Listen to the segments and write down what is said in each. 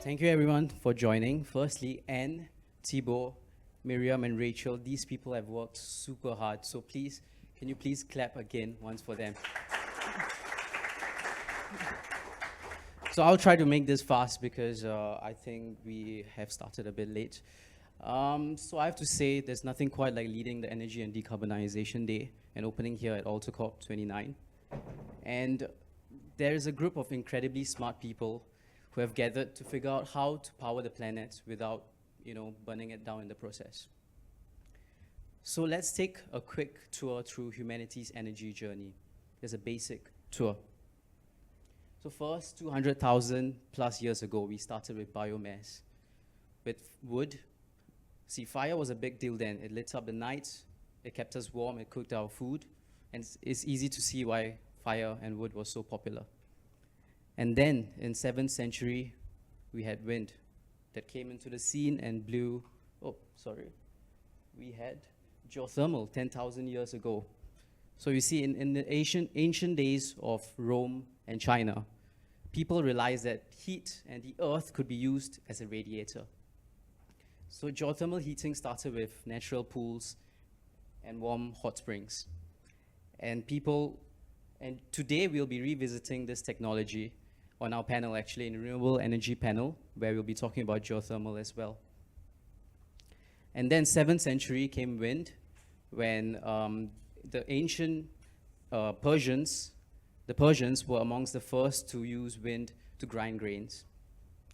Thank you everyone for joining. Firstly, Anne, Thibaut, Miriam, and Rachel, these people have worked super hard. So please, can you please clap again once for them? So I'll try to make this fast because I think we have started a bit late. So I have to say there's nothing quite like leading the Energy and Decarbonisation Day and opening here at AlterCOP 29. And there is a group of incredibly smart people who have gathered to figure out how to power the planet without, burning it down in the process. So let's take a quick tour through humanity's energy journey. There's a basic tour. So first, 200,000 plus years ago, we started with biomass, with wood. See, fire was a big deal then. It lit up the night, it kept us warm, it cooked our food, and it's easy to see why fire and wood was so popular. And then, in 7th century, we had wind that came into the scene and blew, we had geothermal 10,000 years ago. So you see, in the ancient days of Rome and China, people realized that heat and the earth could be used as a radiator. So geothermal heating started with natural pools and warm hot springs. And today we'll be revisiting this technology on our panel, actually, in Renewable Energy panel, where we'll be talking about geothermal as well. And then 7th century came wind, when the ancient Persians were amongst the first to use wind to grind grains.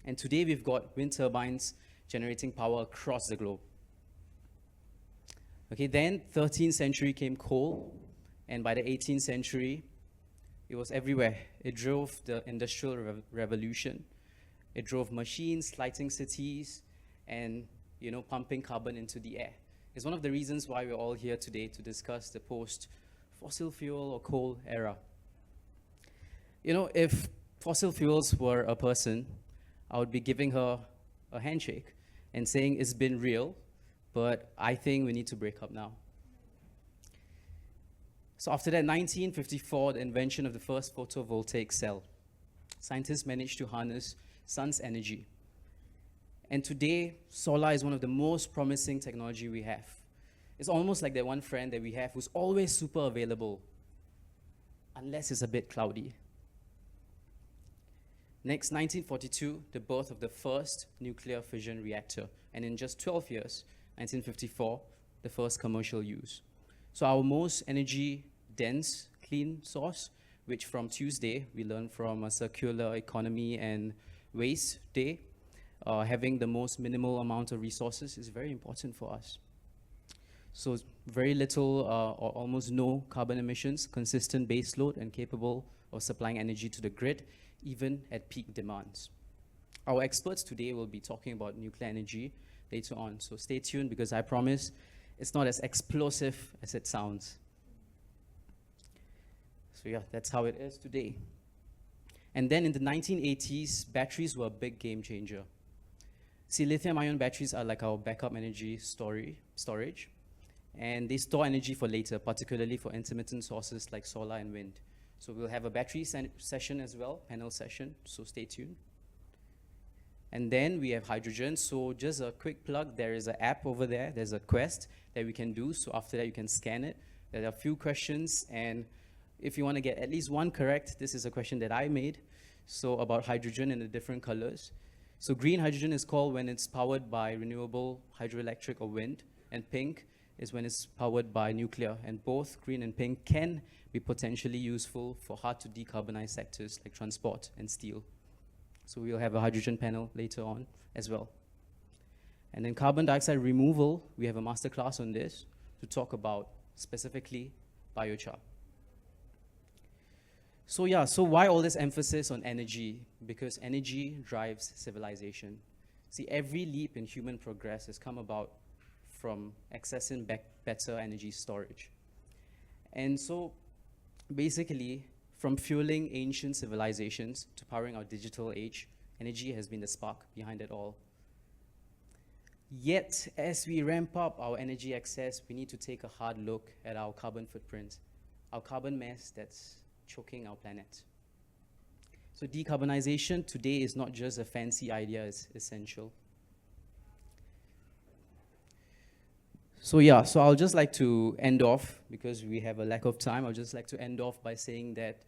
And today we've got wind turbines generating power across the globe. Okay, then 13th century came coal, and by the 18th century, it was everywhere. It drove the Industrial Revolution. It drove machines, lighting cities, and pumping carbon into the air. It's one of the reasons why we're all here today to discuss the post-fossil fuel or coal era. If fossil fuels were a person, I would be giving her a handshake and saying it's been real, but I think we need to break up now. So after that, 1954, the invention of the first photovoltaic cell. Scientists managed to harness sun's energy. And today, solar is one of the most promising technology we have. It's almost like that one friend that we have who's always super available, unless it's a bit cloudy. Next, 1942, the birth of the first nuclear fission reactor. And in just 12 years, 1954, the first commercial use. So our most energy-dense, clean source, which from Tuesday, we learned from a circular economy and waste day, having the most minimal amount of resources is very important for us. So very little or almost no carbon emissions, consistent base load, and capable of supplying energy to the grid, even at peak demands. Our experts today will be talking about nuclear energy later on, so stay tuned because I promise it's not as explosive as it sounds. So yeah, that's how it is today. And then in the 1980s, batteries were a big game changer. See, lithium-ion batteries are like our backup energy storage, and they store energy for later, particularly for intermittent sources like solar and wind. So we'll have a battery session as well, panel session, so stay tuned. And then we have hydrogen. So just a quick plug, there is an app over there. There's a quest that we can do. So after that, you can scan it. There are a few questions. And if you want to get at least one correct, this is a question that I made. So about hydrogen in the different colors. So green hydrogen is called when it's powered by renewable hydroelectric or wind. And pink is when it's powered by nuclear. And both green and pink can be potentially useful for hard to decarbonize sectors like transport and steel. So we'll have a hydrogen panel later on as well. And then carbon dioxide removal, we have a masterclass on this to talk about specifically biochar. So yeah, so why all this emphasis on energy? Because energy drives civilization. See, every leap in human progress has come about from accessing better energy storage. And so basically, from fueling ancient civilizations to powering our digital age, energy has been the spark behind it all. Yet, as we ramp up our energy access, we need to take a hard look at our carbon footprint, our carbon mess that's choking our planet. So decarbonization today is not just a fancy idea, it's essential. So yeah, so I'll just like to end off, because we have a lack of time, I'll just like to end off by saying that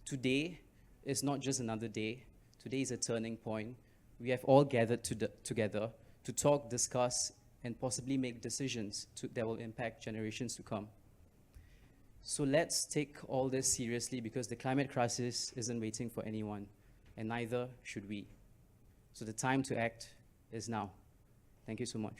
today is not just another day. Today is a turning point. We have all gathered together to talk, discuss, and possibly make decisions that will impact generations to come. So let's take all this seriously, because the climate crisis isn't waiting for anyone, and neither should we. So the time to act is now. Thank you so much.